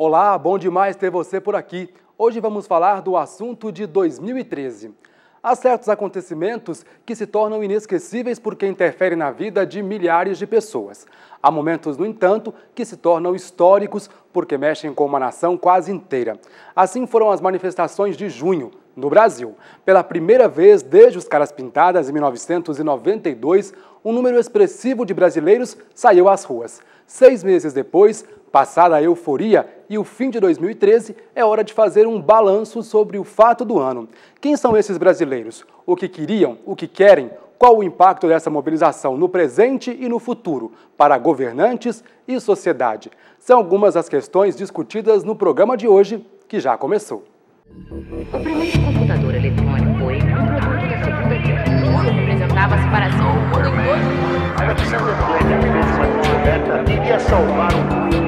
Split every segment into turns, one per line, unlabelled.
Olá, bom demais ter você por aqui. Hoje vamos falar do assunto de 2013. Há certos acontecimentos que se tornam inesquecíveis porque interferem na vida de milhares de pessoas. Há momentos, no entanto, que se tornam históricos porque mexem com uma nação quase inteira. Assim foram as manifestações de junho, no Brasil. Pela primeira vez desde os Caras Pintadas, em 1992, um número expressivo de brasileiros saiu às ruas. 6 meses depois, passada a euforia e o fim de 2013, é hora de fazer um balanço sobre o fato do ano. Quem são esses brasileiros? O que queriam? O que querem? Qual o impacto dessa mobilização no presente e no futuro, para governantes e sociedade? São algumas das questões discutidas no programa de hoje, que já começou.
O primeiro computador eletrônico foi um produto da Segunda Guerra Mundial. Representava a separação do mundo em dois mundos.
A missão da descoberta iria salvar o mundo.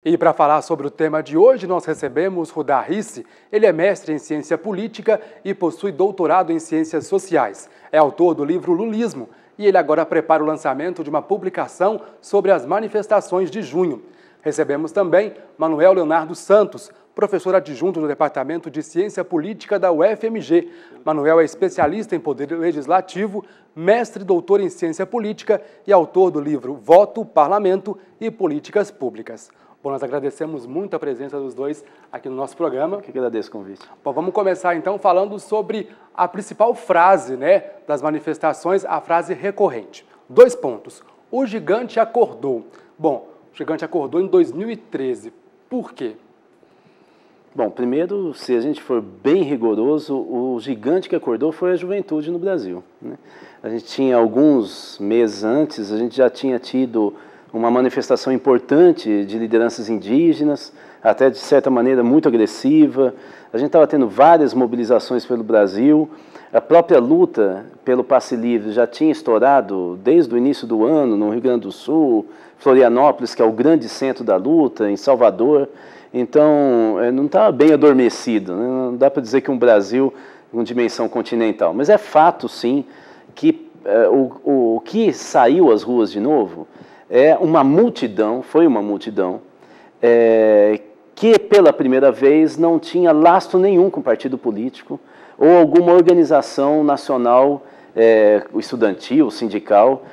E para falar sobre o tema de hoje, nós recebemos Rudá Risse. Ele é mestre em ciência política e possui doutorado em ciências sociais. É autor do livro Lulismo e ele agora prepara o lançamento de uma publicação sobre as manifestações de junho. Recebemos também Manuel Leonardo Santos, professor adjunto do Departamento de Ciência Política da UFMG. Manuel é especialista em poder legislativo, mestre e doutor em ciência política e autor do livro Voto, Parlamento e Políticas Públicas. Bom, nós agradecemos muito a presença dos dois aqui no nosso programa.
Eu que agradeço o convite.
Bom, vamos começar então falando sobre a principal frase, das manifestações, a frase recorrente. 2 pontos. O gigante acordou. Bom, o gigante acordou em 2013. Por quê?
Bom, primeiro, se a gente for bem rigoroso, o gigante que acordou foi a juventude no Brasil, né? A gente tinha alguns meses antes, a gente já tinha tido uma manifestação importante de lideranças indígenas, até de certa maneira muito agressiva. A gente estava tendo várias mobilizações pelo Brasil. A própria luta pelo passe livre já tinha estourado desde o início do ano no Rio Grande do Sul, Florianópolis, que é o grande centro da luta, em Salvador. Então, não estava bem adormecido, né? Não dá para dizer que um Brasil com dimensão continental. Mas é fato, sim, que o que saiu às ruas de novo é uma multidão, foi uma multidão, que pela primeira vez não tinha lastro nenhum com partido político ou alguma organização nacional, estudantil, sindical,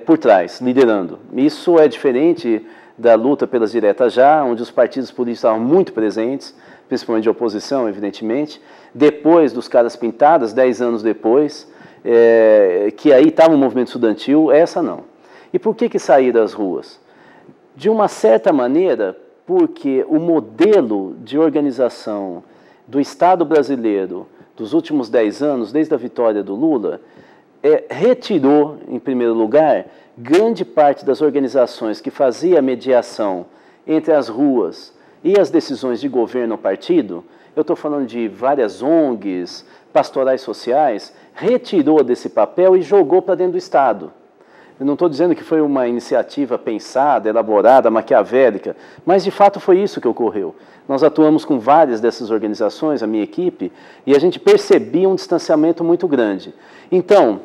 por trás, liderando. Isso é diferente da luta pelas diretas já, onde os partidos políticos estavam muito presentes, principalmente de oposição, evidentemente. Depois dos Caras Pintadas, 10 anos depois, que aí estava o movimento estudantil, essa não. E por que sair das ruas? De uma certa maneira, porque o modelo de organização do Estado brasileiro dos últimos 10 anos, desde a vitória do Lula, retirou, em primeiro lugar, grande parte das organizações que fazia a mediação entre as ruas e as decisões de governo ou partido. Eu estou falando de várias ONGs, pastorais sociais, retirou desse papel e jogou para dentro do Estado. Eu não estou dizendo que foi uma iniciativa pensada, elaborada, maquiavélica, mas de fato foi isso que ocorreu. Nós atuamos com várias dessas organizações, a minha equipe, e a gente percebia um distanciamento muito grande. Então,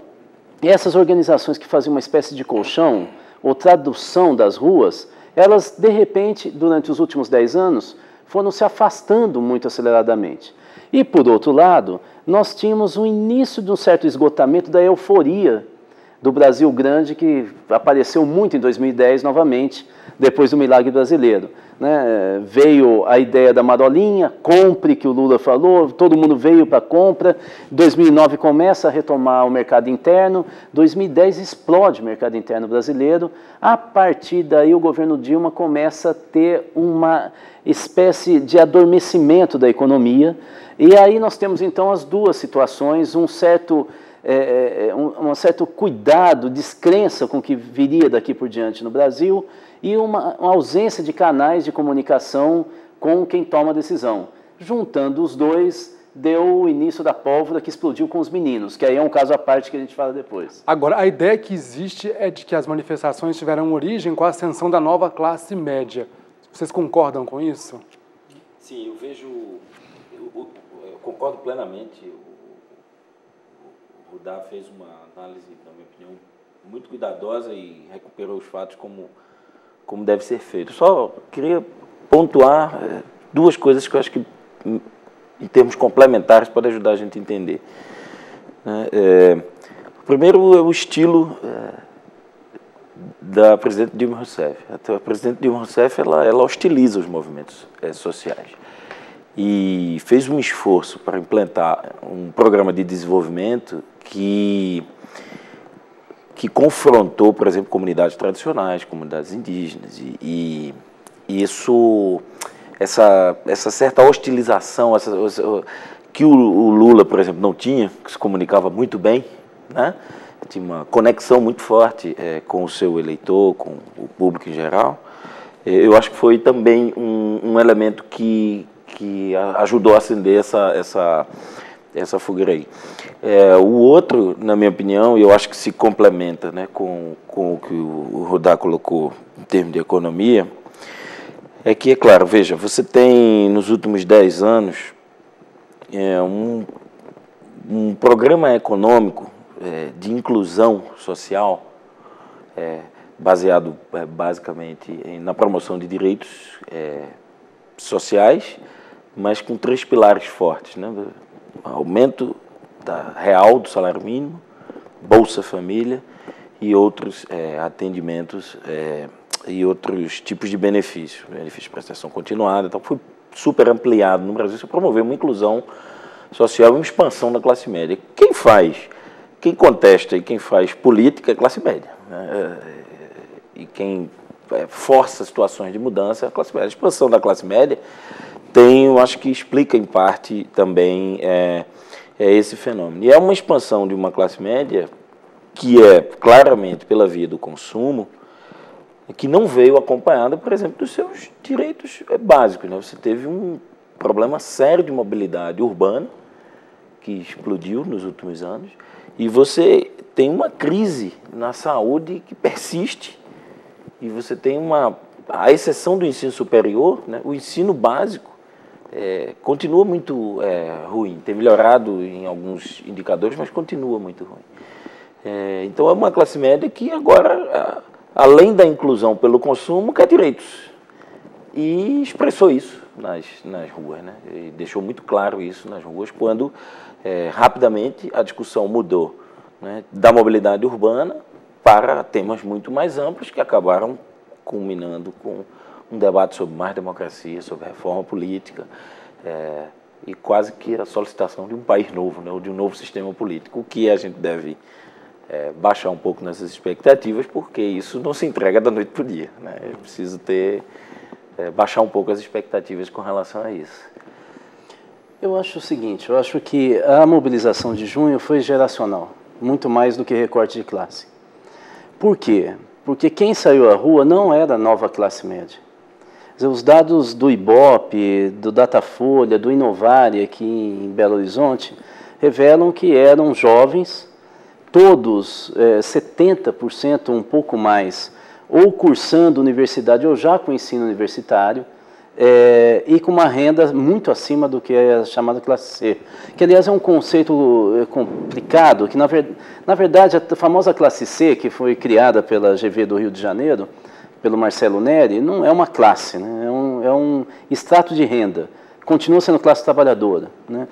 essas organizações que faziam uma espécie de colchão ou tradução das ruas, elas, de repente, durante os últimos 10 anos, foram se afastando muito aceleradamente. E, por outro lado, nós tínhamos o início de um certo esgotamento da euforia do Brasil Grande, que apareceu muito em 2010 novamente, depois do milagre brasileiro, né? Veio a ideia da marolinha, compre, que o Lula falou, todo mundo veio para compra. 2009 começa a retomar o mercado interno, 2010 explode o mercado interno brasileiro. A partir daí o governo Dilma começa a ter uma espécie de adormecimento da economia, e aí nós temos então as duas situações, um certo cuidado, descrença com o que viria daqui por diante no Brasil e uma ausência de canais de comunicação com quem toma a decisão. Juntando os dois, deu o início da pólvora que explodiu com os meninos, que aí é um caso à parte que a gente fala depois.
Agora, a ideia que existe é de que as manifestações tiveram origem com a ascensão da nova classe média. Vocês concordam com isso?
Sim, eu concordo plenamente. O Rudá fez uma análise, na minha opinião, muito cuidadosa e recuperou os fatos como deve ser feito. Só queria pontuar duas coisas que eu acho que, em termos complementares, podem ajudar a gente a entender. Primeiro é o estilo da presidente Dilma Rousseff. A presidente Dilma Rousseff ela hostiliza os movimentos sociais e fez um esforço para implantar um programa de desenvolvimento que confrontou, por exemplo, comunidades tradicionais, comunidades indígenas e essa certa hostilização que o Lula, por exemplo, não tinha, que se comunicava muito bem, né? Tinha uma conexão muito forte com o seu eleitor, com o público em geral. Eu acho que foi também um elemento que ajudou a acender essa fogueira aí. O outro, na minha opinião, e eu acho que se complementa, né, com o que o Rodar colocou em termos de economia, é que, é claro, veja, você tem nos últimos 10 anos um programa econômico de inclusão social baseado basicamente na promoção de direitos sociais, mas com 3 pilares fortes, né? Aumento real do salário mínimo, Bolsa Família e outros atendimentos e outros tipos de benefícios de prestação continuada. Então, foi super ampliado no Brasil, isso promoveu uma inclusão social e uma expansão da classe média. Quem contesta e quem faz política é a classe média, né? E quem força situações de mudança é a classe média. A expansão da classe média eu acho que explica em parte também esse fenômeno. E é uma expansão de uma classe média que é claramente pela via do consumo, que não veio acompanhada, por exemplo, dos seus direitos básicos, né? Você teve um problema sério de mobilidade urbana, que explodiu nos últimos anos, e você tem uma crise na saúde que persiste, e você tem a exceção do ensino superior, né? O ensino básico continua muito ruim, tem melhorado em alguns indicadores, mas continua muito ruim. Então é uma classe média que agora, além da inclusão pelo consumo, quer direitos, e expressou isso nas ruas, né? E deixou muito claro isso nas ruas, quando rapidamente a discussão mudou, né, da mobilidade urbana para temas muito mais amplos que acabaram culminando com um debate sobre mais democracia, sobre reforma política e quase que a solicitação de um país novo, né, ou de um novo sistema político, o que a gente deve baixar um pouco nessas expectativas, porque isso não se entrega da noite para o dia, né? É preciso baixar um pouco as expectativas com relação a isso.
Eu acho o seguinte, eu acho que a mobilização de junho foi geracional, muito mais do que recorte de classe. Por quê? Porque quem saiu à rua não era a nova classe média. Os dados do Ibope, do Datafolha, do Inovare aqui em Belo Horizonte, revelam que eram jovens, todos, 70%, um pouco mais, ou cursando universidade ou já com ensino universitário, e com uma renda muito acima do que é a chamada classe C, que aliás é um conceito complicado, que na verdade a famosa classe C, que foi criada pela GV do Rio de Janeiro, pelo Marcelo Neri, não é uma classe, né? É um extrato de renda, continua sendo classe trabalhadora, né?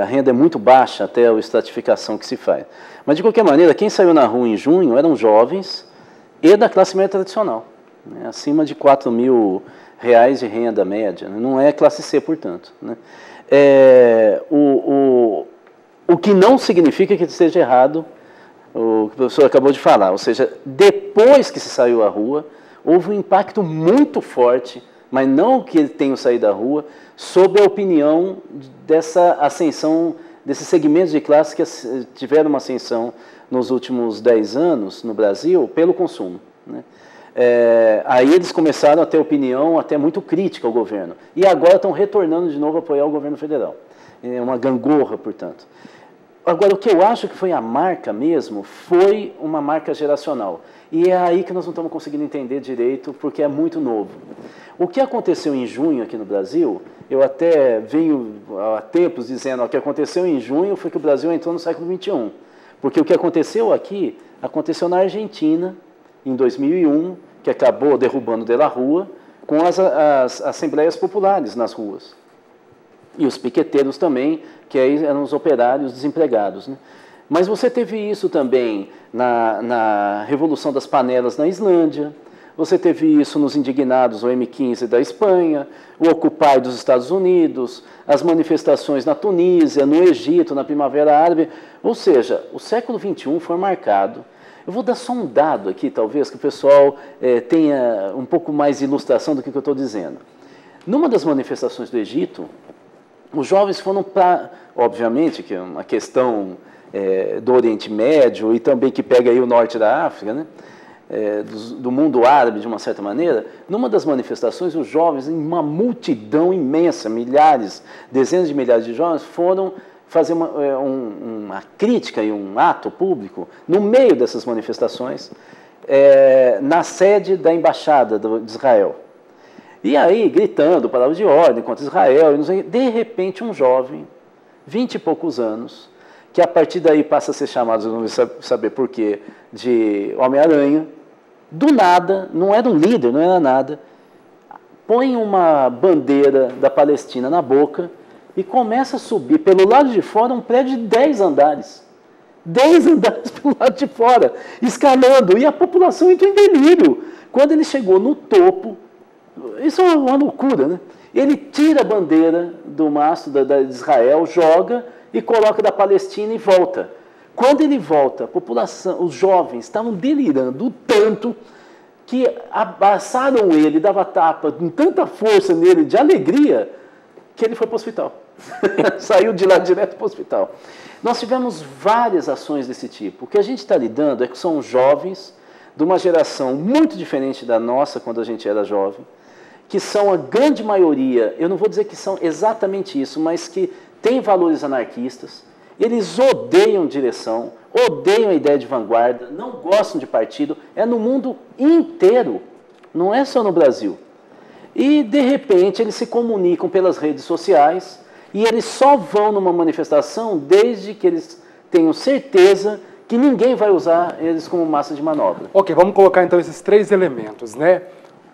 A renda é muito baixa até a estratificação que se faz. Mas de qualquer maneira, quem saiu na rua em junho eram jovens e da classe média tradicional, né? Acima de R$4.000 de renda média, né? Não é classe C, portanto, né? O que não significa que esteja errado o que o professor acabou de falar, ou seja, depois que se saiu à rua, houve um impacto muito forte, mas não que ele tenha saído da rua, sobre a opinião dessa ascensão, desses segmentos de classe que tiveram uma ascensão nos últimos 10 anos no Brasil pelo consumo, né? Aí eles começaram a ter opinião até muito crítica ao governo. E agora estão retornando de novo a apoiar o governo federal. É uma gangorra, portanto. Agora, o que eu acho que foi a marca mesmo, foi uma marca geracional. E é aí que nós não estamos conseguindo entender direito, porque é muito novo. O que aconteceu em junho aqui no Brasil, eu até venho há tempos dizendo, o que aconteceu em junho foi que o Brasil entrou no século XXI. Porque o que aconteceu aqui, aconteceu na Argentina, em 2001, que acabou derrubando de la Rua, com as assembleias populares nas ruas. E os piqueteiros também, que aí eram os operários desempregados, né? Mas você teve isso também na Revolução das Panelas na Islândia, você teve isso nos indignados, o M15 da Espanha, o Occupy dos Estados Unidos, as manifestações na Tunísia, no Egito, na Primavera Árabe. Ou seja, o século XXI foi marcado. Eu vou dar só um dado aqui, talvez, que o pessoal tenha um pouco mais de ilustração do que eu estou dizendo. Numa das manifestações do Egito, os jovens foram para, obviamente, que é uma questão do Oriente Médio e também que pega aí o norte da África, né? Do mundo árabe, de uma certa maneira, numa das manifestações, os jovens, em uma multidão imensa, milhares, dezenas de milhares de jovens, foram fazer uma crítica e um ato público, no meio dessas manifestações, na sede da Embaixada de Israel. E aí, gritando palavras de ordem contra Israel, e de repente um jovem, 20 e poucos anos, que a partir daí passa a ser chamado, não vou saber por quê, de Homem-Aranha, do nada, não era um líder, não era nada, põe uma bandeira da Palestina na boca e começa a subir pelo lado de fora um prédio de 10 andares. 10 andares pelo lado de fora, escalando, e a população entrou em delírio. Quando ele chegou no topo, isso é uma loucura, né? Ele tira a bandeira do mastro de Israel, joga e coloca da Palestina e volta. Quando ele volta, a população, os jovens estavam delirando tanto que abraçaram ele, dava tapa com tanta força nele, de alegria, que ele foi para o hospital. Saiu de lá direto para o hospital. Nós tivemos várias ações desse tipo. O que a gente está lidando é que são jovens de uma geração muito diferente da nossa quando a gente era jovem, que são a grande maioria, eu não vou dizer que são exatamente isso, mas que têm valores anarquistas. Eles odeiam direção, odeiam a ideia de vanguarda, não gostam de partido, é no mundo inteiro, não é só no Brasil. E, de repente, eles se comunicam pelas redes sociais e eles só vão numa manifestação desde que eles tenham certeza que ninguém vai usar eles como massa de manobra.
Ok, vamos colocar então esses 3 elementos, né?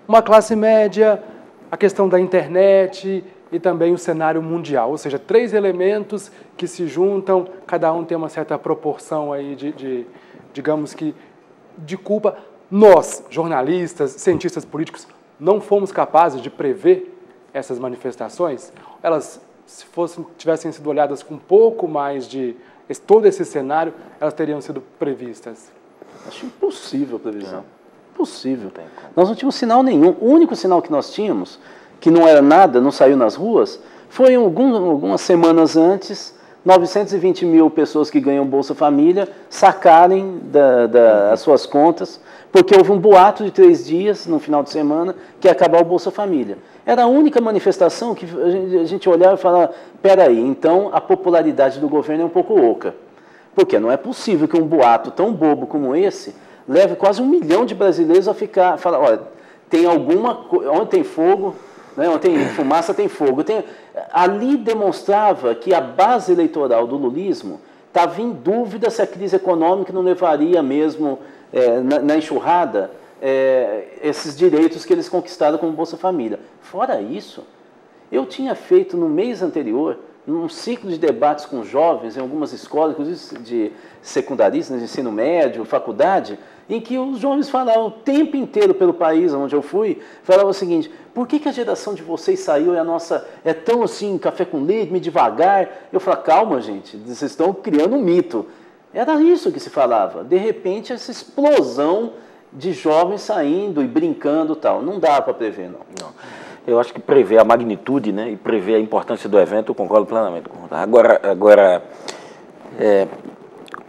Uma classe média, a questão da internet e também o cenário mundial, ou seja, 3 elementos que se juntam, cada um tem uma certa proporção aí digamos que, de culpa. Nós, jornalistas, cientistas políticos, não fomos capazes de prever essas manifestações? Elas, se tivessem sido olhadas com um pouco mais de todo esse cenário, elas teriam sido previstas?
Acho impossível a previsão. Impossível. Nós não tínhamos sinal nenhum. O único sinal que nós tínhamos, que não era nada, não saiu nas ruas, foi algumas semanas antes, 920 mil pessoas que ganham Bolsa Família sacarem as suas contas, porque houve um boato de 3 dias, no final de semana, que ia acabar o Bolsa Família. Era a única manifestação que a gente olhava e falava, peraí, então a popularidade do governo é um pouco oca. Porque não é possível que um boato tão bobo como esse leve quase 1 milhão de brasileiros a falar, olha, tem onde tem fogo, né, onde tem fumaça tem fogo. Ali demonstrava que a base eleitoral do lulismo estava em dúvida se a crise econômica não levaria mesmo, na enxurrada, esses direitos que eles conquistaram como Bolsa Família. Fora isso, eu tinha feito no mês anterior um ciclo de debates com jovens em algumas escolas, inclusive de secundaristas, de ensino médio, faculdade, em que os jovens falavam o tempo inteiro pelo país onde eu fui, falavam o seguinte, por que a geração de vocês saiu e a nossa é tão assim, café com leite, meio devagar? Eu falava, calma gente, vocês estão criando um mito. Era isso que se falava. De repente, essa explosão de jovens saindo e brincando e tal. Não dá para prever, não.
Eu acho que prever a magnitude, né, e prever a importância do evento, eu concordo plenamente com o Agora,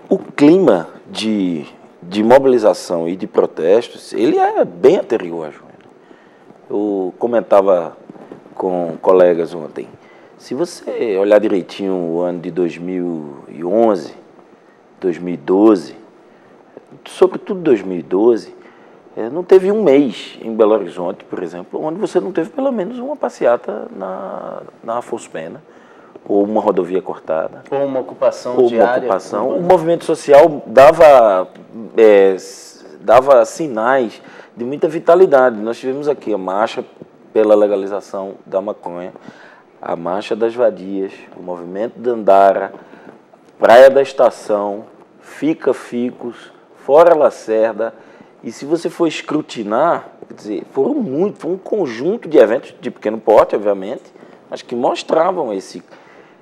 o clima de mobilização e de protestos, ele é bem anterior a junho. Eu comentava com colegas ontem, se você olhar direitinho o ano de 2011, 2012, sobretudo 2012, não teve um mês em Belo Horizonte, por exemplo, onde você não teve pelo menos uma passeata na Afonso Pena ou uma rodovia cortada.
Ou uma ocupação
Ou
diária.
uma ocupação. O movimento social dava sinais de muita vitalidade. Nós tivemos aqui a marcha pela legalização da maconha, a marcha das vadias, o movimento da Andara, Praia da Estação, Fica Ficos, Fora Lacerda. E se você for escrutinar, quer dizer, foi um conjunto de eventos de pequeno porte, obviamente, mas que mostravam esse...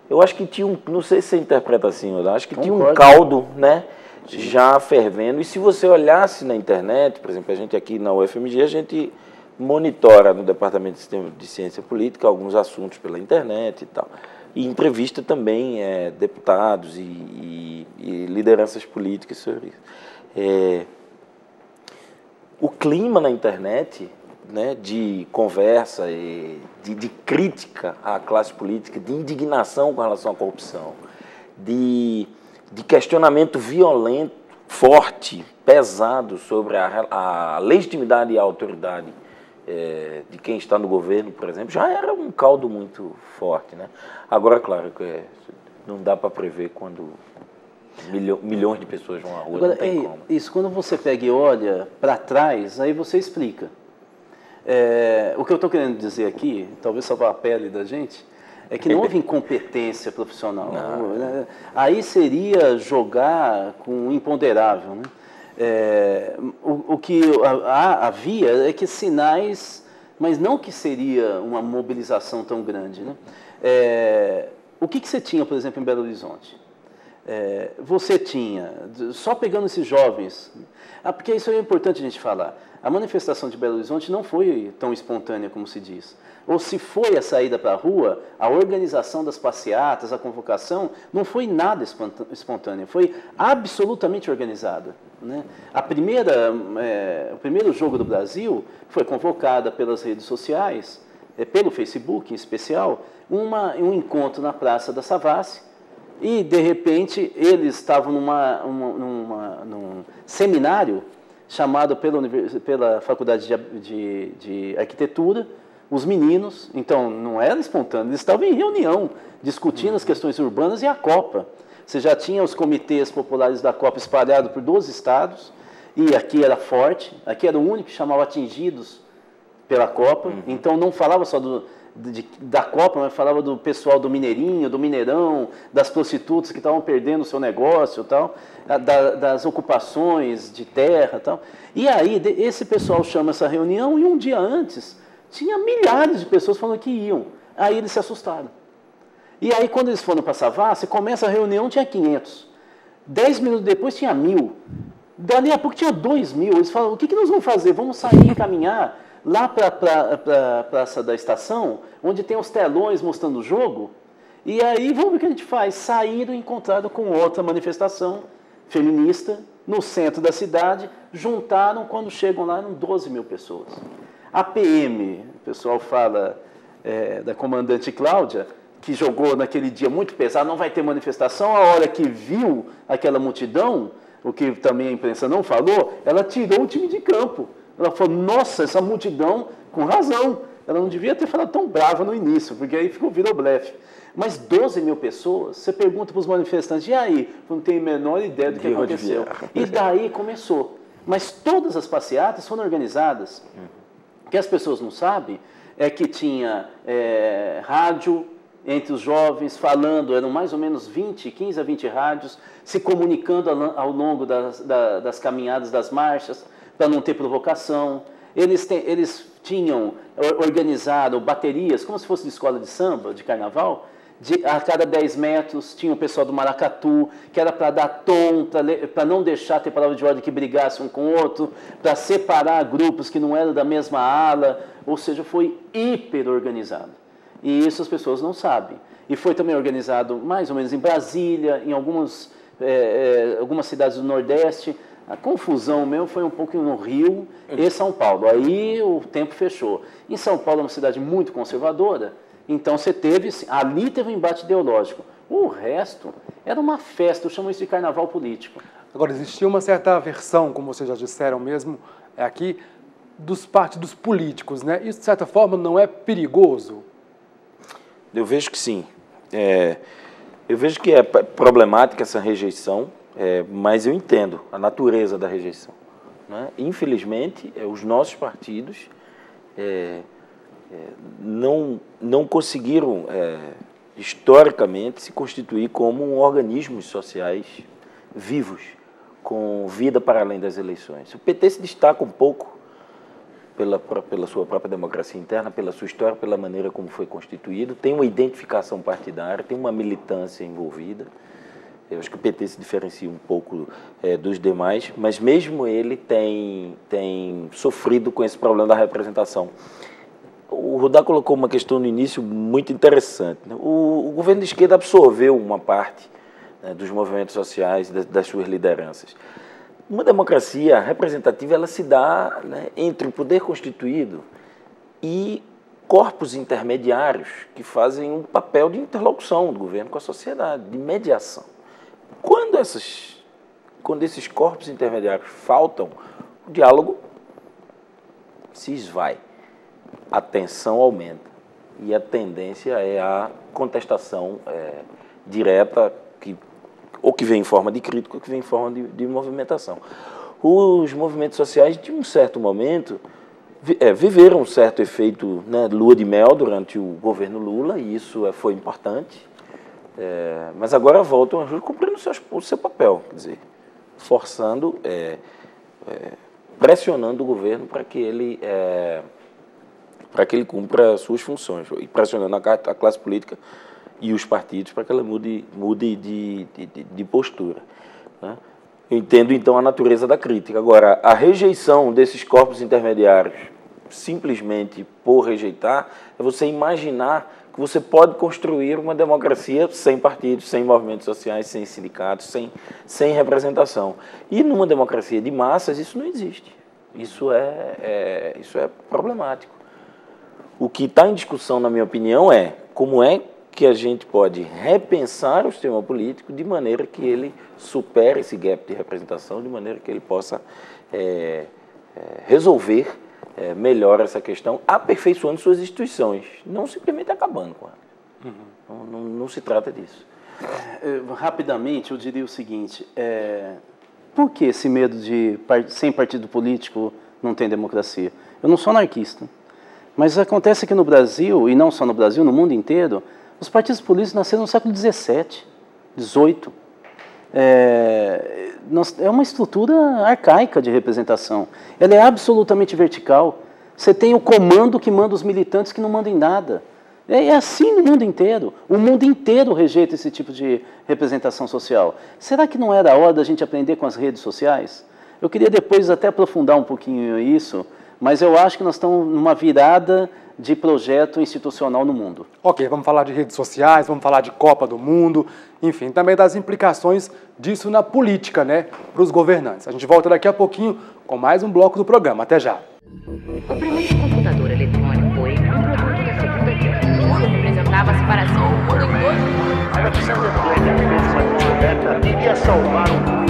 Eu acho que tinha não sei se você interpreta assim, eu acho que tinha um caldo, né, já fervendo. E se você olhasse na internet, por exemplo, a gente aqui na UFMG, a gente monitora no Departamento de Ciência Política alguns assuntos pela internet e tal. E entrevista também deputados e lideranças políticas sobre isso. O clima na internet, né, de conversa, de crítica à classe política, de indignação com relação à corrupção, de questionamento violento, forte, pesado sobre a legitimidade e a autoridade de quem está no governo, por exemplo, já era um caldo muito forte, né? Agora, claro, não dá para prever quando milhões de pessoas vão à rua.
Agora,
não tem como.
Isso, quando você pega e olha para trás, aí você explica. O que eu estou querendo dizer aqui, talvez salvar a pele da gente, é que não houve incompetência profissional. Não. Aí seria jogar com o imponderável, né? O que havia é que sinais, mas não que seria uma mobilização tão grande, né? O que você tinha, por exemplo, em Belo Horizonte? Você tinha, só pegando esses jovens, porque isso é importante a gente falar, a manifestação de Belo Horizonte não foi tão espontânea como se diz. Ou se foi a saída para a rua, a organização das passeatas, a convocação, não foi nada espontânea, foi absolutamente organizada, né? O primeiro jogo do Brasil foi convocada pelas redes sociais, pelo Facebook em especial, um encontro na Praça da Savassi, e de repente eles estavam num seminário chamado pela Faculdade de Arquitetura, os meninos, então não era espontâneo, eles estavam em reunião, discutindo as questões urbanas e a Copa. Você já tinha os comitês populares da Copa espalhados por 12 estados, e aqui era forte, aqui era o único que chamava atingidos pela Copa, então não falava só da Copa, mas falava do pessoal do Mineirinho, do Mineirão, das prostitutas que estavam perdendo o seu negócio, tal, das ocupações de terra, tal. E aí esse pessoal chama essa reunião e um dia antes tinha milhares de pessoas falando que iam. Aí eles se assustaram. E aí quando eles foram para Savassi, começa a reunião, tinha 500. 10 minutos depois tinha 1.000. Dali a pouco tinha 2.000. Eles falaram, o que nós vamos fazer? Vamos sair e caminhar lá para a Praça da Estação, onde tem os telões mostrando o jogo, e aí vamos ver o que a gente faz. Saíram e encontraram com outra manifestação feminista no centro da cidade, juntaram, quando chegam lá, eram 12.000 pessoas. A PM, o pessoal fala da comandante Cláudia, que jogou naquele dia muito pesado, não vai ter manifestação, a hora que viu aquela multidão, o que também a imprensa não falou, ela tirou o time de campo. Ela falou, nossa, essa multidão, com razão, ela não devia ter falado tão brava no início, porque aí virou blefe. Mas 12.000 pessoas, você pergunta para os manifestantes, e aí? Não tem a menor ideia do que aconteceu. E daí começou. Mas todas as passeatas foram organizadas. O que as pessoas não sabem é que tinha rádio entre os jovens falando, eram mais ou menos 15 a 20 rádios, se comunicando ao longo das caminhadas, das marchas, para não ter provocação. Eles tinham organizado baterias, como se fosse de escola de samba, de carnaval, a cada 10 metros tinha o pessoal do maracatu, que era para dar tom, para não deixar ter palavra de ordem que brigasse um com o outro, para separar grupos que não eram da mesma ala, ou seja, foi hiper organizado. E isso as pessoas não sabem. E foi também organizado mais ou menos em Brasília, em algumas cidades do Nordeste. A confusão mesmo foi um pouco no Rio e São Paulo. Aí o tempo fechou. Em São Paulo é uma cidade muito conservadora, então ali teve um embate ideológico. O resto era uma festa, eu chamo isso de carnaval político.
Agora, existia uma certa aversão, como vocês já disseram mesmo, aqui, dos partidos políticos, né? Isso, de certa forma, não é perigoso?
Eu vejo que sim. Eu vejo que é problemática essa rejeição, mas eu entendo a natureza da rejeição, né? Infelizmente, os nossos partidos não conseguiram, historicamente, se constituir como organismos sociais vivos, com vida para além das eleições. O PT se destaca um pouco pela sua própria democracia interna, pela sua história, pela maneira como foi constituído, tem uma identificação partidária, tem uma militância envolvida. Eu acho que o PT se diferencia um pouco dos demais, mas mesmo ele tem sofrido com esse problema da representação. O Rudá colocou uma questão no início muito interessante, né? O governo de esquerda absorveu uma parte, né, dos movimentos sociais, das suas lideranças. Uma democracia representativa, ela se dá, né, entre o poder constituído e corpos intermediários que fazem um papel de interlocução do governo com a sociedade, de mediação. Quando esses corpos intermediários faltam, o diálogo se esvai, a tensão aumenta e a tendência é a contestação direta, ou que vem em forma de crítica, ou que vem em forma de movimentação. Os movimentos sociais, de um certo momento, viveram um certo efeito, né, lua de mel durante o governo Lula, e isso foi importante, mas agora voltam a cumprindo o seu papel, quer dizer, forçando, pressionando o governo para que ele cumpra suas funções, e pressionando a classe política e os partidos para que ela mude de postura, né? Eu entendo, então, a natureza da crítica. Agora, a rejeição desses corpos intermediários, simplesmente por rejeitar, é você imaginar que você pode construir uma democracia sem partidos, sem movimentos sociais, sem sindicatos, sem representação. E numa democracia de massas, isso não existe. Isso é problemático. O que está em discussão, na minha opinião, é como é que a gente pode repensar o sistema político de maneira que ele supere esse gap de representação, de maneira que ele possa resolver melhor essa questão, aperfeiçoando suas instituições, não simplesmente acabando com ela. Não se trata disso.
Rapidamente, eu diria o seguinte, por que esse medo de sem partido político não tem democracia? Eu não sou anarquista, mas acontece que no Brasil, e não só no Brasil, no mundo inteiro, os partidos políticos nasceram no século XVII, XVIII. É uma estrutura arcaica de representação. Ela é absolutamente vertical. Você tem o comando que manda os militantes que não mandam em nada. É assim no mundo inteiro. O mundo inteiro rejeita esse tipo de representação social. Será que não era a hora da gente aprender com as redes sociais? Eu queria depois até aprofundar um pouquinho isso, mas eu acho que nós estamos numa virada de projeto institucional no mundo.
Ok, vamos falar de redes sociais, vamos falar de Copa do Mundo, enfim, também das implicações disso na política, né, para os governantes. A gente volta daqui a pouquinho com mais um bloco do programa. Até já.
O primeiro computador eletrônico foi um produto da Segunda Guerra. Representava a separação do mundo em dois.
A Alexandre foi descoberta iria salvar o mundo.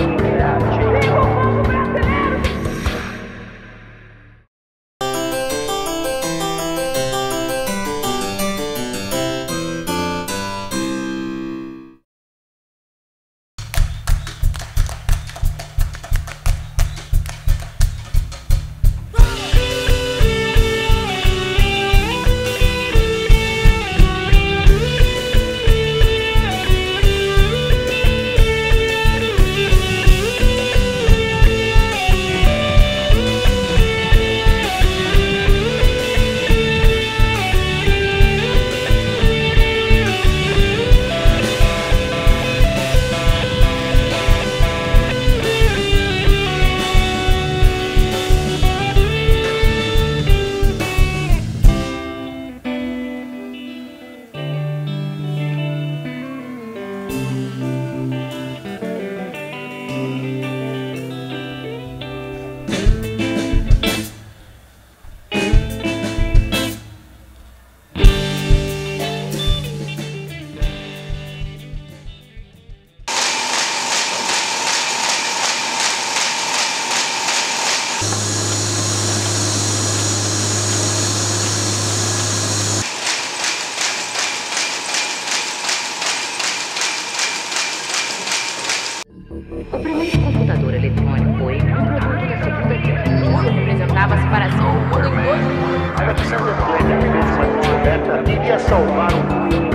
Essa grande defesa uma descoberta iria salvar o mundo.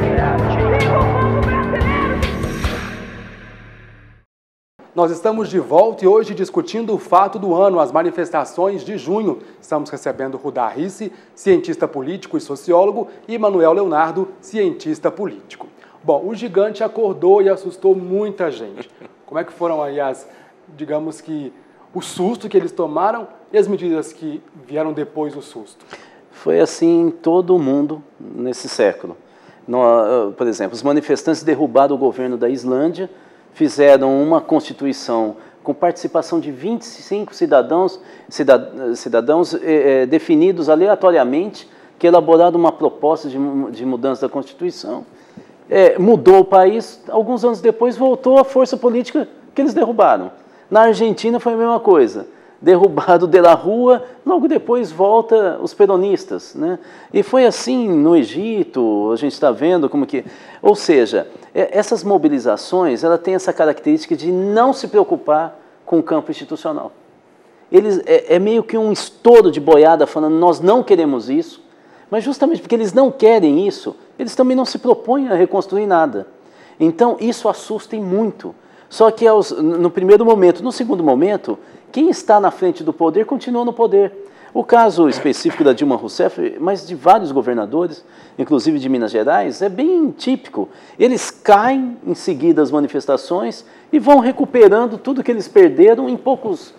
Nós estamos de volta e hoje discutindo o fato do ano, as manifestações de junho. Estamos recebendo Rudá Rissi, cientista político e sociólogo, e Manuel Leonardo, cientista político. Bom, o gigante acordou e assustou muita gente. Como é que foram aí digamos que, o susto que eles tomaram e as medidas que vieram depois do susto?
Foi assim em todo o mundo nesse século. Por exemplo, os manifestantes derrubaram o governo da Islândia, fizeram uma constituição com participação de 25 cidadãos definidos aleatoriamente, que elaboraram uma proposta de mudança da Constituição. Mudou o país, alguns anos depois voltou a força política que eles derrubaram. Na Argentina foi a mesma coisa. Derrubado de la Rúa, logo depois volta os peronistas, né? E foi assim no Egito, a gente está vendo como que... Ou seja, essas mobilizações, ela tem essa característica de não se preocupar com o campo institucional. É meio que um estouro de boiada falando, nós não queremos isso, mas justamente porque eles não querem isso, eles também não se propõem a reconstruir nada. Então, isso assusta muito. Só que no primeiro momento, no segundo momento, quem está na frente do poder continua no poder. O caso específico da Dilma Rousseff, mas de vários governadores, inclusive de Minas Gerais, é bem típico. Eles caem em seguida as manifestações e vão recuperando tudo que eles perderam em poucas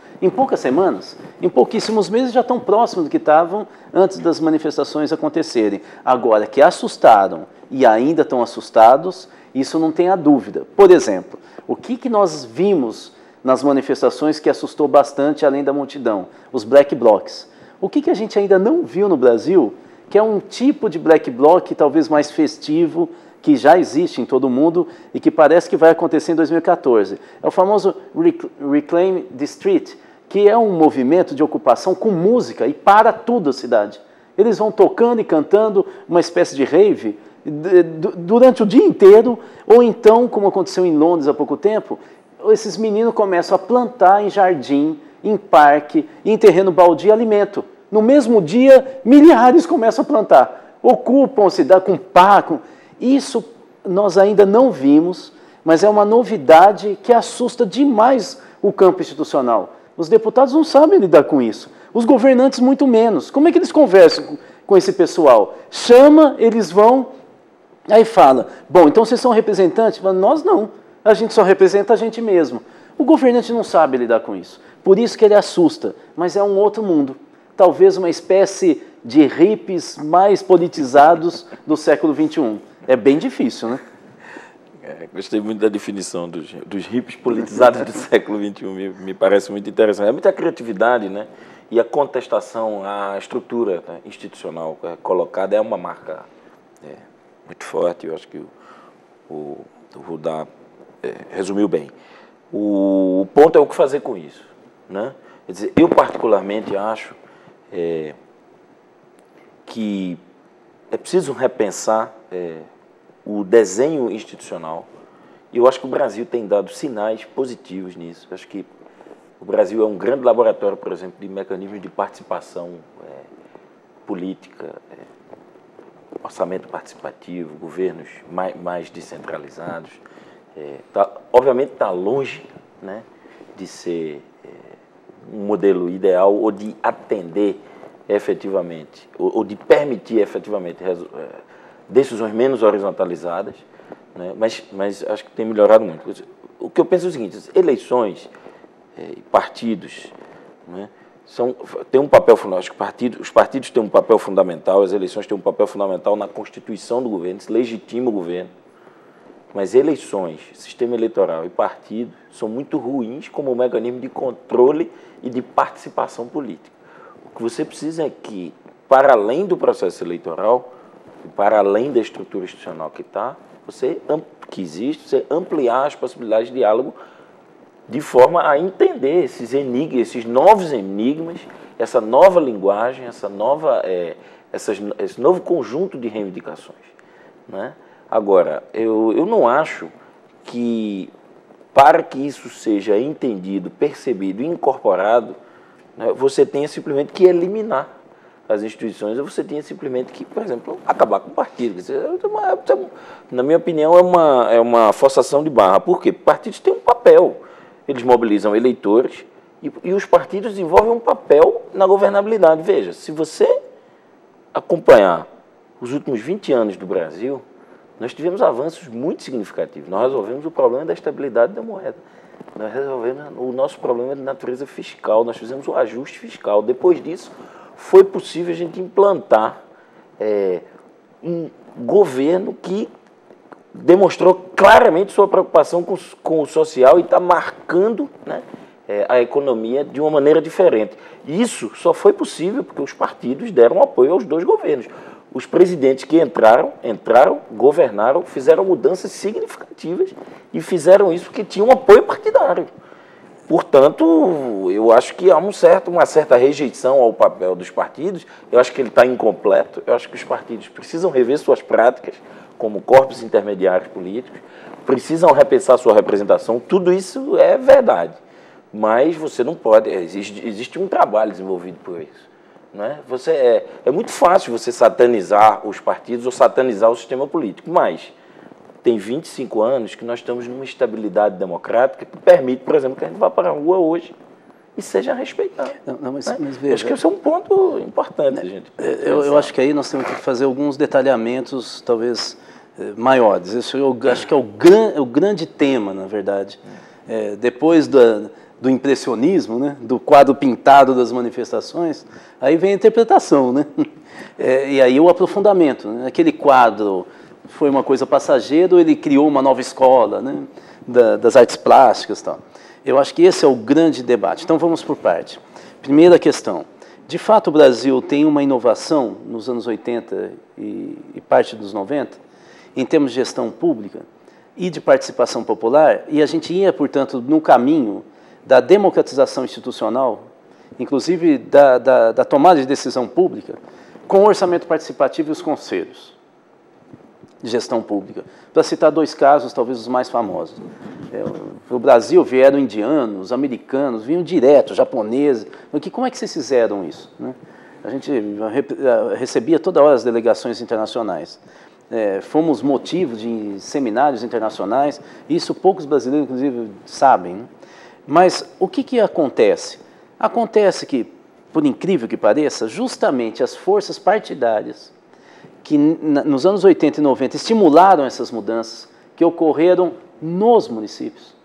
semanas. Em pouquíssimos meses já estão próximos do que estavam antes das manifestações acontecerem. Agora, que assustaram e ainda estão assustados, isso não tem a dúvida. Por exemplo, o que nós vimos nas manifestações que assustou bastante, além da multidão? Os black blocs. O que a gente ainda não viu no Brasil, que é um tipo de black bloc talvez mais festivo, que já existe em todo o mundo e que parece que vai acontecer em 2014. É o famoso Reclaim the Street, que é um movimento de ocupação com música e para tudo a cidade. Eles vão tocando e cantando uma espécie de rave durante o dia inteiro, ou então, como aconteceu em Londres há pouco tempo, esses meninos começam a plantar em jardim, em parque, em terreno baldio, alimento. No mesmo dia, milhares começam a plantar. Ocupam a cidade com pá. Isso nós ainda não vimos, mas é uma novidade que assusta demais o campo institucional. Os deputados não sabem lidar com isso. Os governantes muito menos. Como é que eles conversam com esse pessoal? Chama, eles vão, aí fala, bom, então vocês são representantes? Nós não. A gente só representa a gente mesmo. O governante não sabe lidar com isso. Por isso que ele assusta, mas é um outro mundo. Talvez uma espécie de hippies mais politizados do século XXI. É bem difícil, né?
Gostei muito da definição dos hippies politizados do século XXI. Me parece muito interessante. É muita criatividade, né? E a contestação à estrutura, né, institucional colocada é uma marca muito forte. Eu acho que o Rudá resumiu bem. O ponto é o que fazer com isso, né? Quer dizer, eu particularmente acho que é preciso repensar o desenho institucional. E eu acho que o Brasil tem dado sinais positivos nisso. Eu acho que o Brasil é um grande laboratório, por exemplo, de mecanismos de participação política, orçamento participativo, governos mais descentralizados. Obviamente está longe, né, de ser um modelo ideal ou de atender efetivamente, ou de permitir efetivamente decisões menos horizontalizadas, né, mas acho que tem melhorado muito. O que eu penso é o seguinte: eleições e partidos, né, têm um papel fundamental. Os partidos têm um papel fundamental, as eleições têm um papel fundamental na constituição do governo, se legitima o governo. Mas eleições, sistema eleitoral e partido são muito ruins como mecanismo de controle e de participação política. O que você precisa é que, para além do processo eleitoral, para além da estrutura institucional que existe, você ampliar as possibilidades de diálogo de forma a entender esses enigmas, esses novos enigmas, essa nova linguagem, esse novo conjunto de reivindicações, né? Agora, eu não acho que, para que isso seja entendido, percebido e incorporado, né, você tenha simplesmente que eliminar as instituições, você tinha simplesmente que, por exemplo, acabar com o partido. Na minha opinião, é uma forçação de barra. Por quê? Partidos têm um papel. Eles mobilizam eleitores e os partidos desenvolvem um papel na governabilidade. Veja, se você acompanhar os últimos 20 anos do Brasil, nós tivemos avanços muito significativos. Nós resolvemos o problema da estabilidade da moeda. Nós resolvemos o nosso problema de natureza fiscal. Nós fizemos o ajuste fiscal. Depois disso, foi possível a gente implantar um governo que demonstrou claramente sua preocupação com o social e está marcando, né, a economia de uma maneira diferente. Isso só foi possível porque os partidos deram apoio aos dois governos. Os presidentes que entraram, governaram, fizeram mudanças significativas e fizeram isso porque tinham apoio partidário. Portanto, eu acho que há uma certa rejeição ao papel dos partidos. Eu acho que ele está incompleto. Eu acho que os partidos precisam rever suas práticas como corpos intermediários políticos, precisam repensar sua representação. Tudo isso é verdade. Mas você não pode... Existe um trabalho desenvolvido por isso. Né? É muito fácil você satanizar os partidos ou satanizar o sistema político, mas tem 25 anos que nós estamos numa estabilidade democrática que permite, por exemplo, que a gente vá para a rua hoje e seja respeitado.
Mas
veja, acho que esse é um ponto importante, gente.
Eu acho que aí nós temos que fazer alguns detalhamentos, talvez, maiores. Isso eu acho que é o grande tema, na verdade. Depois do impressionismo, né, do quadro pintado das manifestações, aí vem a interpretação, né? E aí o aprofundamento. Né? Aquele quadro foi uma coisa passageira, ele criou uma nova escola, né, das artes plásticas e tal. Eu acho que esse é o grande debate. Então vamos por parte. Primeira questão. De fato, o Brasil tem uma inovação nos anos 80 e parte dos 90, em termos de gestão pública e de participação popular, e a gente ia, portanto, no caminho da democratização institucional, inclusive da tomada de decisão pública, com o orçamento participativo e os conselhos de gestão pública. Para citar dois casos, talvez os mais famosos. No Brasil vieram indianos, americanos, vinham direto, japoneses. Como é que vocês fizeram isso? Né? A gente recebia toda hora as delegações internacionais. Fomos motivo de seminários internacionais, isso poucos brasileiros, inclusive, sabem. Né? Mas o que acontece? Acontece que, por incrível que pareça, justamente as forças partidárias que nos anos 80 e 90 estimularam essas mudanças que ocorreram nos municípios.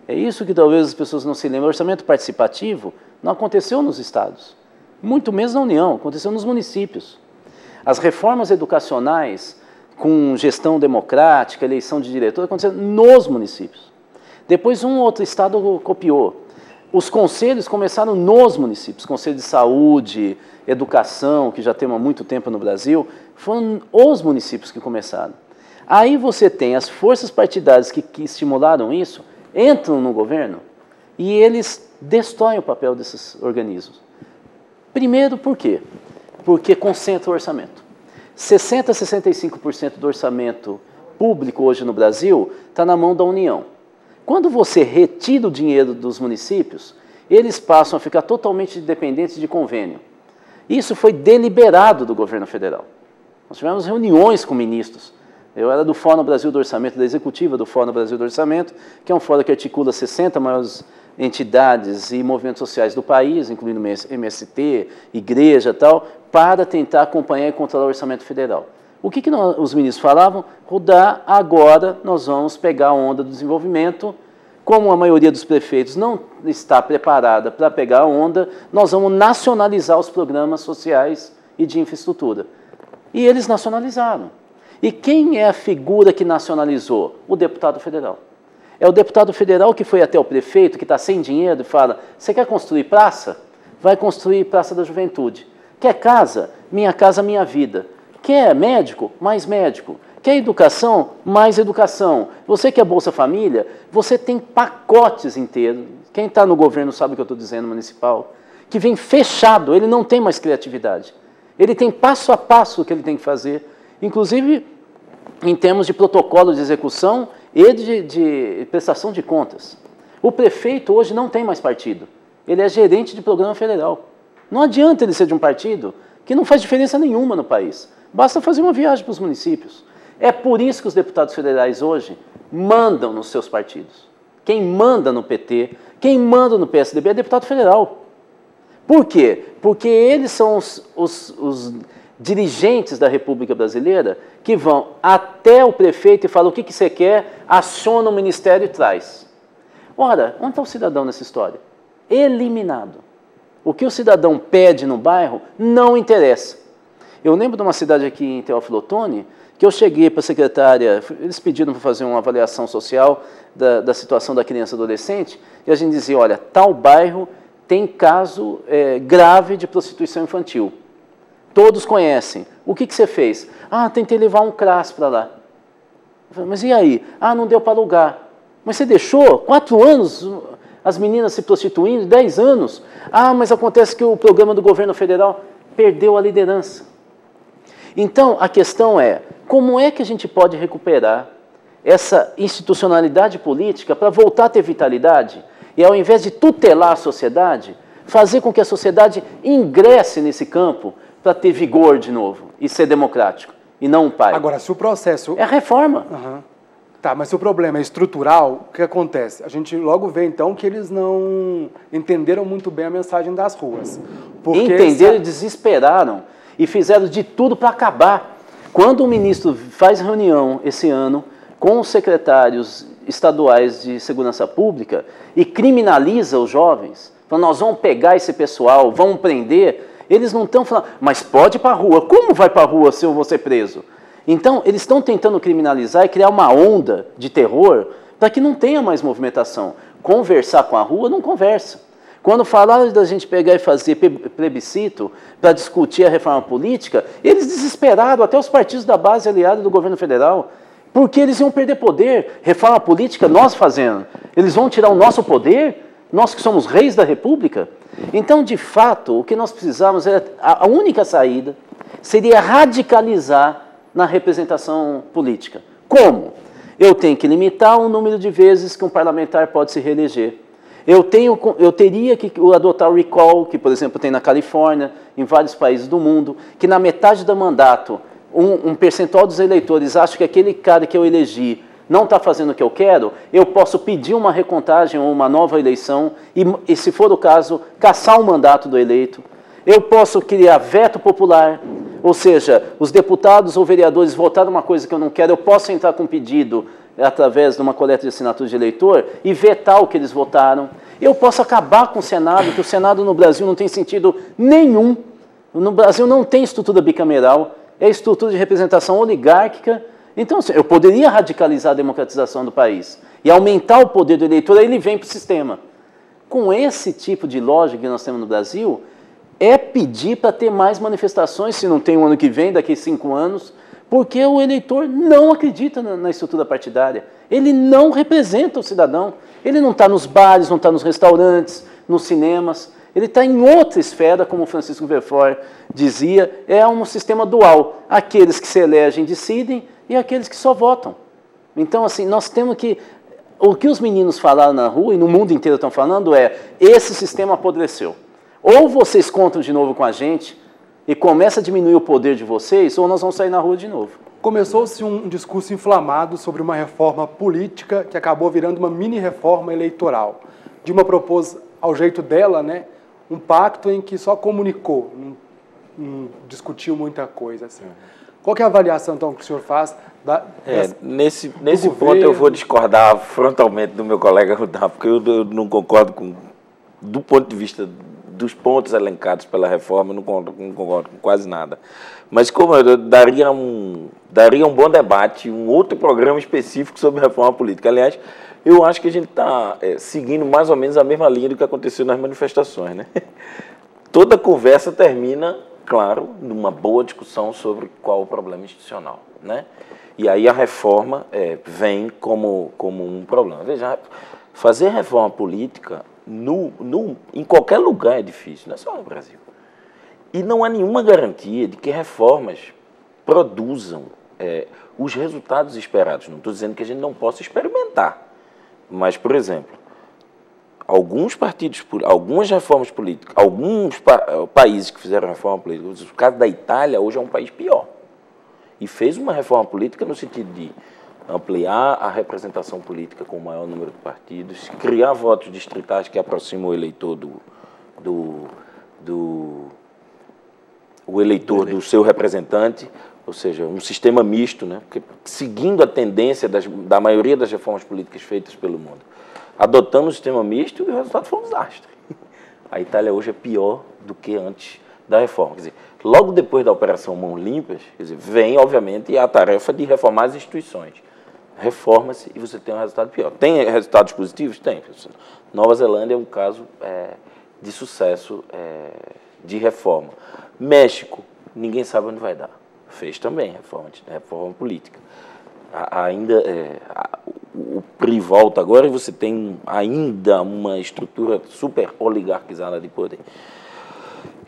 É isso que talvez as pessoas não se lembram. O orçamento participativo não aconteceu nos estados, muito menos na União, aconteceu nos municípios. As reformas educacionais com gestão democrática, eleição de diretores, aconteceram nos municípios. Depois um outro estado copiou. Os conselhos começaram nos municípios, conselho de saúde, educação, que já tem há muito tempo no Brasil, foram os municípios que começaram. Aí você tem as forças partidárias que estimularam isso, entram no governo e eles destroem o papel desses organismos. Primeiro, por quê? Porque concentra o orçamento. 60% a 65% do orçamento público hoje no Brasil está na mão da União. Quando você retira o dinheiro dos municípios, eles passam a ficar totalmente dependentes de convênio. Isso foi deliberado do governo federal. Nós tivemos reuniões com ministros. Eu era do Fórum Brasil do Orçamento, da executiva do Fórum Brasil do Orçamento, que é um fórum que articula 60 maiores entidades e movimentos sociais do país, incluindo MST, igreja e tal, para tentar acompanhar e controlar o orçamento federal. O que os ministros falavam? Rodar, agora nós vamos pegar a onda do desenvolvimento. Como a maioria dos prefeitos não está preparada para pegar a onda, nós vamos nacionalizar os programas sociais e de infraestrutura. E eles nacionalizaram. E quem é a figura que nacionalizou? O deputado federal. É o deputado federal que foi até o prefeito, que está sem dinheiro, e fala: você quer construir praça? Vai construir Praça da Juventude. Quer casa? Minha Casa Minha Vida. Quer médico? Mais médico. Quer educação? Mais educação. Você quer Bolsa Família? Você tem pacotes inteiros. Quem está no governo sabe o que eu estou dizendo, municipal. Que vem fechado, ele não tem mais criatividade. Ele tem passo a passo o que ele tem que fazer. Inclusive, em termos de protocolo de execução e de prestação de contas. O prefeito hoje não tem mais partido. Ele é gerente de programa federal. Não adianta ele ser de um partido que não faz diferença nenhuma no país. Basta fazer uma viagem para os municípios. É por isso que os deputados federais hoje mandam nos seus partidos. Quem manda no PT, quem manda no PSDB é deputado federal. Por quê? Porque eles são os dirigentes da República Brasileira que vão até o prefeito e falam o que você quer, aciona o ministério e traz. Ora, onde está o cidadão nessa história? Eliminado. O que o cidadão pede no bairro não interessa. Eu lembro de uma cidade aqui em Teófilo Otoni, que eu cheguei para a secretária, eles pediram para fazer uma avaliação social da situação da criança e adolescente, e a gente dizia, olha, tal bairro tem caso grave de prostituição infantil. Todos conhecem. O que você fez? Ah, tentei levar um CRAS para lá. Eu falei, mas e aí? Ah, não deu para alugar. Mas você deixou 4 anos as meninas se prostituindo, 10 anos? Ah, mas acontece que o programa do governo federal perdeu a liderança. Então, a questão é, como é que a gente pode recuperar essa institucionalidade política para voltar a ter vitalidade e, ao invés de tutelar a sociedade, fazer com que a sociedade ingresse nesse campo para ter vigor de novo e ser democrático, e não um pai.
Agora, se o processo...
É a reforma.
Uhum. Tá, mas se o problema é estrutural, o que acontece? A gente logo vê, então, que eles não entenderam muito bem a mensagem das ruas.
Entenderam e desesperaram e fizeram de tudo para acabar. Quando o ministro faz reunião esse ano com os secretários estaduais de segurança pública e criminaliza os jovens, falando, nós vamos pegar esse pessoal, vamos prender, eles não estão falando, mas pode ir para a rua. Como vai para a rua se eu vou ser preso? Então, eles estão tentando criminalizar e criar uma onda de terror para que não tenha mais movimentação. Conversar com a rua, não conversa. Quando falaram da gente pegar e fazer plebiscito para discutir a reforma política, eles desesperaram, até os partidos da base aliada do governo federal, porque eles iam perder poder. Reforma política, nós fazendo. Eles vão tirar o nosso poder? Nós que somos reis da República? Então, de fato, o que nós precisamos é, a única saída seria radicalizar na representação política. Como? Eu tenho que limitar o número de vezes que um parlamentar pode se reeleger. Eu teria que adotar o recall, que, por exemplo, tem na Califórnia, em vários países do mundo, que na metade do mandato, um percentual dos eleitores acha que aquele cara que eu elegi não está fazendo o que eu quero, eu posso pedir uma recontagem ou uma nova eleição e, se for o caso, cassar o mandato do eleito. Eu posso criar veto popular, ou seja, os deputados ou vereadores votaram uma coisa que eu não quero, eu posso entrar com pedido através de uma coleta de assinatura de eleitor e vetar o que eles votaram. Eu posso acabar com o Senado, que o Senado no Brasil não tem sentido nenhum. No Brasil não tem estrutura bicameral, é estrutura de representação oligárquica. Então, eu poderia radicalizar a democratização do país e aumentar o poder do eleitor, aí ele vem para o sistema. Com esse tipo de lógica que nós temos no Brasil, é pedir para ter mais manifestações, se não tem um ano que vem, daqui a 5 anos, porque o eleitor não acredita na estrutura partidária. Ele não representa o cidadão. Ele não está nos bares, não está nos restaurantes, nos cinemas. Ele está em outra esfera, como o Francisco Verfort dizia, é um sistema dual. Aqueles que se elegem decidem e aqueles que só votam. Então, assim, nós temos que... O que os meninos falaram na rua e no mundo inteiro estão falando é, esse sistema apodreceu. Ou vocês contam de novo com a gente e começa a diminuir o poder de vocês, ou nós vamos sair na rua de novo.
Começou-se um discurso inflamado sobre uma reforma política que acabou virando uma mini-reforma eleitoral. Dilma propôs, ao jeito dela, né, um pacto em que só comunicou, não discutiu muita coisa. Assim. Qual que é a avaliação, então, que o senhor faz?
Nesse ponto eu vou discordar frontalmente do meu colega Rudá, porque eu não concordo com, do ponto de vista dos pontos elencados pela reforma, eu não concordo com quase nada. Mas como eu daria um bom debate, um outro programa específico sobre reforma política. Aliás, eu acho que a gente está seguindo mais ou menos a mesma linha do que aconteceu nas manifestações, né? Toda conversa termina, claro, numa boa discussão sobre qual o problema institucional, né? E aí a reforma vem como um problema. Veja, fazer reforma política em qualquer lugar é difícil, não é só no Brasil. E não há nenhuma garantia de que reformas produzam os resultados esperados. Não estou dizendo que a gente não possa experimentar, mas, por exemplo, alguns partidos, algumas reformas políticas, alguns países que fizeram reforma política, o caso da Itália hoje é um país pior. E fez uma reforma política no sentido de ampliar a representação política com o maior número de partidos, criar votos distritais que aproximam o eleitor do seu representante, ou seja, um sistema misto, né? Porque, seguindo a tendência da maioria das reformas políticas feitas pelo mundo. Adotamos o sistema misto e o resultado foi um desastre. A Itália hoje é pior do que antes da reforma. Quer dizer, logo depois da Operação Mãos Limpas, quer dizer, vem, obviamente, a tarefa de reformar as instituições. Reforma-se e você tem um resultado pior. Tem resultados positivos? Tem. Nova Zelândia é um caso de sucesso de reforma. México, ninguém sabe onde vai dar. Fez também reforma política. O PRI volta agora e você tem ainda uma estrutura super oligarquizada de poder.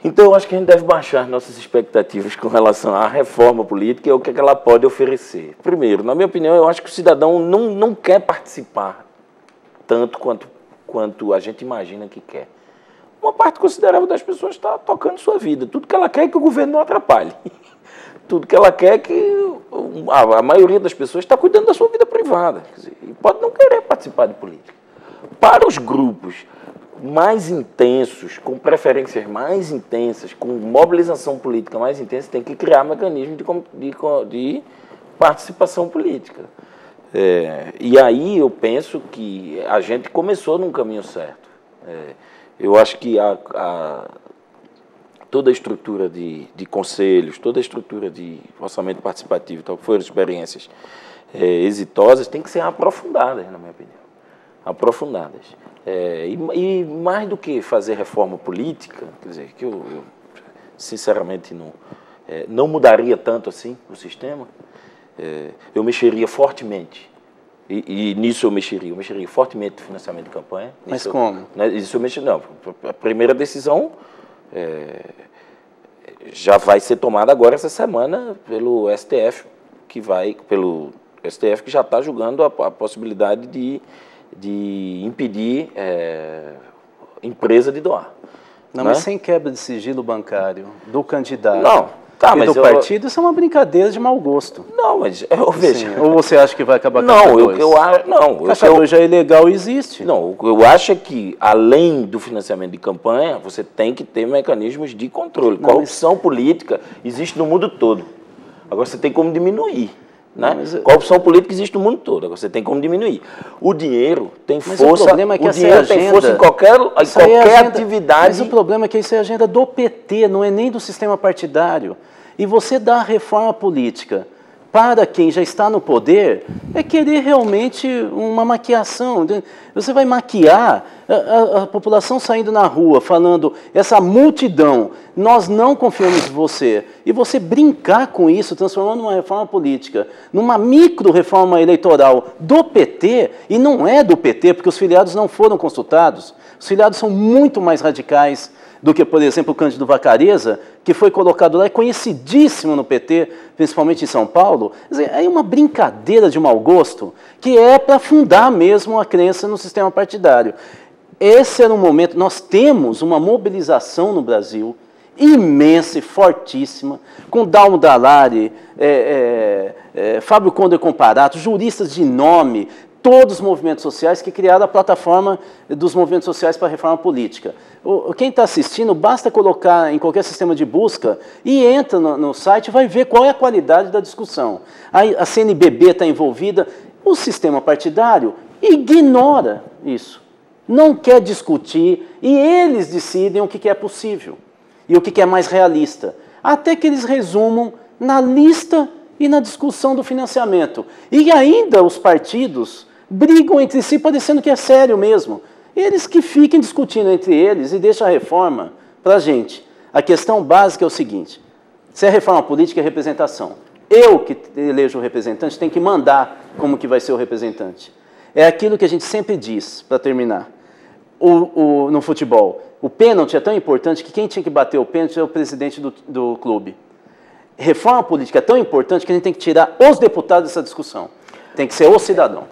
Então, eu acho que a gente deve baixar nossas expectativas com relação à reforma política e o que ela pode oferecer. Primeiro, na minha opinião, eu acho que o cidadão não quer participar tanto quanto a gente imagina que quer. Uma parte considerável das pessoas está tocando sua vida. Tudo que ela quer é que o governo não atrapalhe. Tudo que ela quer é que a maioria das pessoas está cuidando da sua vida privada. Quer dizer, e pode não querer participar de política. Para os grupos mais intensos, com preferências mais intensas, com mobilização política mais intensa, tem que criar mecanismos de participação política. E aí eu penso que a gente começou num caminho certo. Eu acho que toda a estrutura de conselhos, toda a estrutura de orçamento participativo, tal, que foram experiências exitosas, tem que ser aprofundadas, na minha opinião. Aprofundadas. E mais do que fazer reforma política, quer dizer, que eu sinceramente não mudaria tanto assim o sistema, eu mexeria fortemente. E nisso eu mexeria fortemente no financiamento de campanha.
Mas como?
Isso eu mexeria, não. A primeira decisão já vai ser tomada agora essa semana pelo STF, que já está julgando a possibilidade de impedir empresa de doar.
Não, mas sem quebra de sigilo bancário do candidato.
Não. Tá,
e do partido, isso é uma brincadeira de mau gosto.
Não, mas eu vejo.
Assim, ou você acha que vai acabar com
Não,
o Caixa 2 já é ilegal, existe.
Não, eu acho que, além do financiamento de campanha, você tem que ter mecanismos de controle.
Não,
corrupção política existe no mundo todo. Agora você tem como diminuir. Né? Corrupção política existe no mundo todo, agora você tem como diminuir. O dinheiro tem força, o dinheiro tem força em qualquer atividade.
Mas o problema é que isso é agenda do PT, não é nem do sistema partidário. E você dá a reforma política para quem já está no poder é querer realmente uma maquiação. Você vai maquiar a população saindo na rua, falando, essa multidão, nós não confiamos em você. E você brincar com isso, transformando uma reforma política numa micro-reforma eleitoral do PT, e não é do PT, porque os filiados não foram consultados. Os filiados são muito mais radicais do que, por exemplo, o Cândido Vacareza, que foi colocado lá, é conhecidíssimo no PT, principalmente em São Paulo. É uma brincadeira de mau gosto, que é para fundar mesmo a crença no sistema partidário. Esse era um momento, nós temos uma mobilização no Brasil imensa e fortíssima, com Dalmo Dallari, Fábio Conder Comparato, juristas de nome, todos os movimentos sociais que criaram a plataforma dos movimentos sociais para a reforma política. Quem está assistindo, basta colocar em qualquer sistema de busca e entra no site e vai ver qual é a qualidade da discussão. A CNBB está envolvida, o sistema partidário ignora isso, não quer discutir e eles decidem o que é possível e o que é mais realista, até que eles resumam na lista e na discussão do financiamento. E ainda os partidos brigam entre si, parecendo que é sério mesmo. Eles que fiquem discutindo entre eles e deixam a reforma para a gente. A questão básica é o seguinte, se a reforma política é representação, eu que elejo o representante tenho que mandar como que vai ser o representante. É aquilo que a gente sempre diz, para terminar, no futebol. O pênalti é tão importante que quem tinha que bater o pênalti é o presidente do clube. Reforma política é tão importante que a gente tem que tirar os deputados dessa discussão. Tem que ser o cidadão.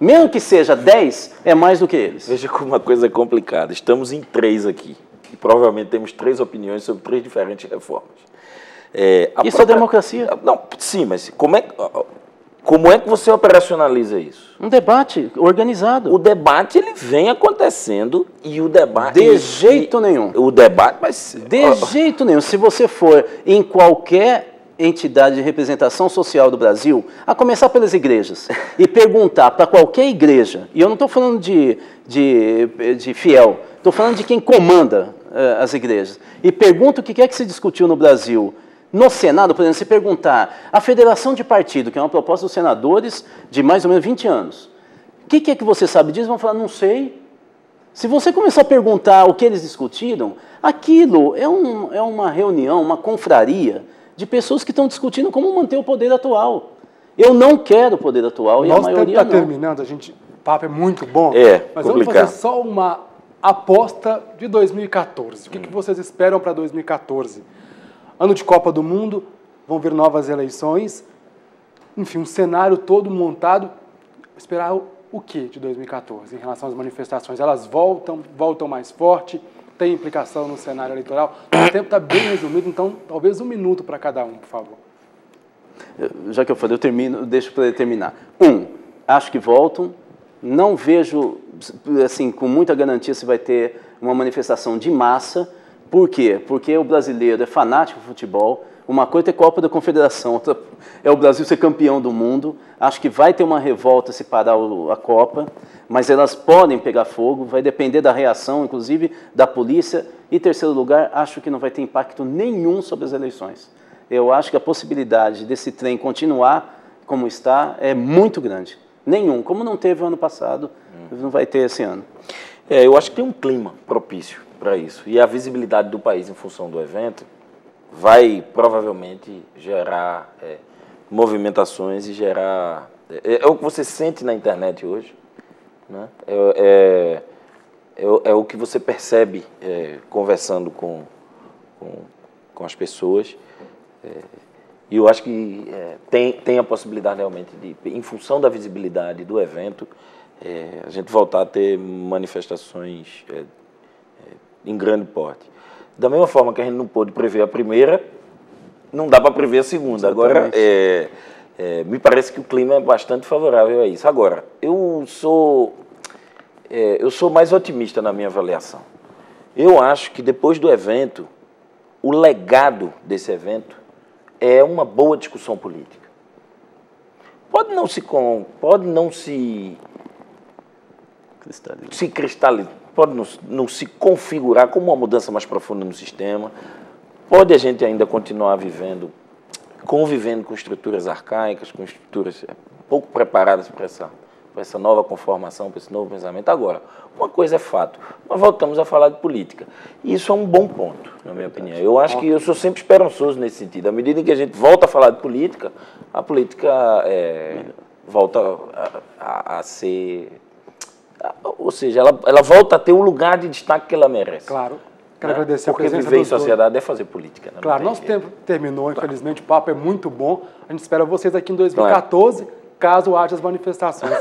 Mesmo que seja 10, é mais do que eles.
Veja como uma coisa é complicada. Estamos em 3 aqui. E provavelmente temos 3 opiniões sobre 3 diferentes reformas.
Isso é democracia.
Não, sim, mas como é que você operacionaliza isso?
Um debate organizado.
O debate ele vem acontecendo e o debate...
De jeito nenhum.
O debate vai ser...
De jeito nenhum. Se você for em qualquer entidade de representação social do Brasil, a começar pelas igrejas, e perguntar para qualquer igreja, e eu não estou falando de fiel, estou falando de quem comanda as igrejas, e pergunta o que é que se discutiu no Brasil. No Senado, por exemplo, se perguntar a federação de partido, que é uma proposta dos senadores de mais ou menos 20 anos, o que é que você sabe disso? Vão falar, não sei. Se você começar a perguntar o que eles discutiram, aquilo é uma reunião, uma confraria de pessoas que estão discutindo como manter o poder atual. Eu não quero o poder atual e a maioria não.
Nosso tempo está terminando, o papo é muito bom, mas
complicado.
Vamos fazer só uma aposta de 2014. O que vocês esperam para 2014? Ano de Copa do Mundo, vão vir novas eleições, enfim, um cenário todo montado. Esperar o que de 2014 em relação às manifestações? Elas voltam mais forte? Tem implicação no cenário eleitoral? O tempo está bem resumido, então talvez 1 minuto para cada um, por favor.
Já que eu falei, deixo para ele terminar. Acho que voltam. Não vejo, assim, com muita garantia se vai ter uma manifestação de massa. Por quê? Porque o brasileiro é fanático do futebol. Uma coisa é Copa da Confederação, outra é o Brasil ser campeão do mundo. Acho que vai ter uma revolta se parar a Copa, mas elas podem pegar fogo, vai depender da reação, inclusive, da polícia. E, em terceiro lugar, acho que não vai ter impacto nenhum sobre as eleições. Eu acho que a possibilidade desse trem continuar como está é muito grande. Nenhum, como não teve o ano passado, não vai ter esse ano.
Eu acho que tem um clima propício para isso. E a visibilidade do país em função do evento vai provavelmente gerar movimentações e gerar... É o que você sente na internet hoje, né? É o que você percebe conversando com as pessoas. E eu acho que tem a possibilidade realmente de, em função da visibilidade do evento, a gente voltar a ter manifestações em grande porte. Da mesma forma que a gente não pôde prever a primeira, não dá para prever a segunda. Agora, me parece que o clima é bastante favorável a isso. Agora, eu sou mais otimista na minha avaliação. Eu acho que depois do evento, o legado desse evento é uma boa discussão política. Pode não se cristalizar, pode não se configurar como uma mudança mais profunda no sistema, pode a gente ainda continuar convivendo com estruturas arcaicas, com estruturas pouco preparadas para essa nova conformação, para esse novo pensamento. Agora, uma coisa é fato, nós voltamos a falar de política. E isso é um bom ponto, na minha opinião. Eu acho que eu sou sempre esperançoso nesse sentido. À medida em que a gente volta a falar de política, a política volta a ser... Ou seja, ela volta a ter o lugar de destaque que ela merece.
Claro. Quero agradecer a presença.
Porque viver em sociedade é fazer política. Né?
Claro, nosso tempo terminou, infelizmente, o papo é muito bom. A gente espera vocês aqui em 2014, caso haja as manifestações.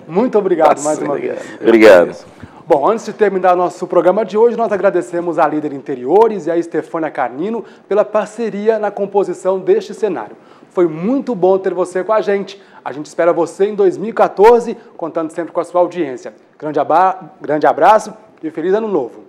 Muito obrigado mais uma vez.
Obrigado.
Bom, antes de terminar nosso programa de hoje, nós agradecemos a Líder Interiores e a Estefânia Carnino pela parceria na composição deste cenário. Foi muito bom ter você com a gente. A gente espera você em 2014, contando sempre com a sua audiência. Grande abraço e feliz ano novo.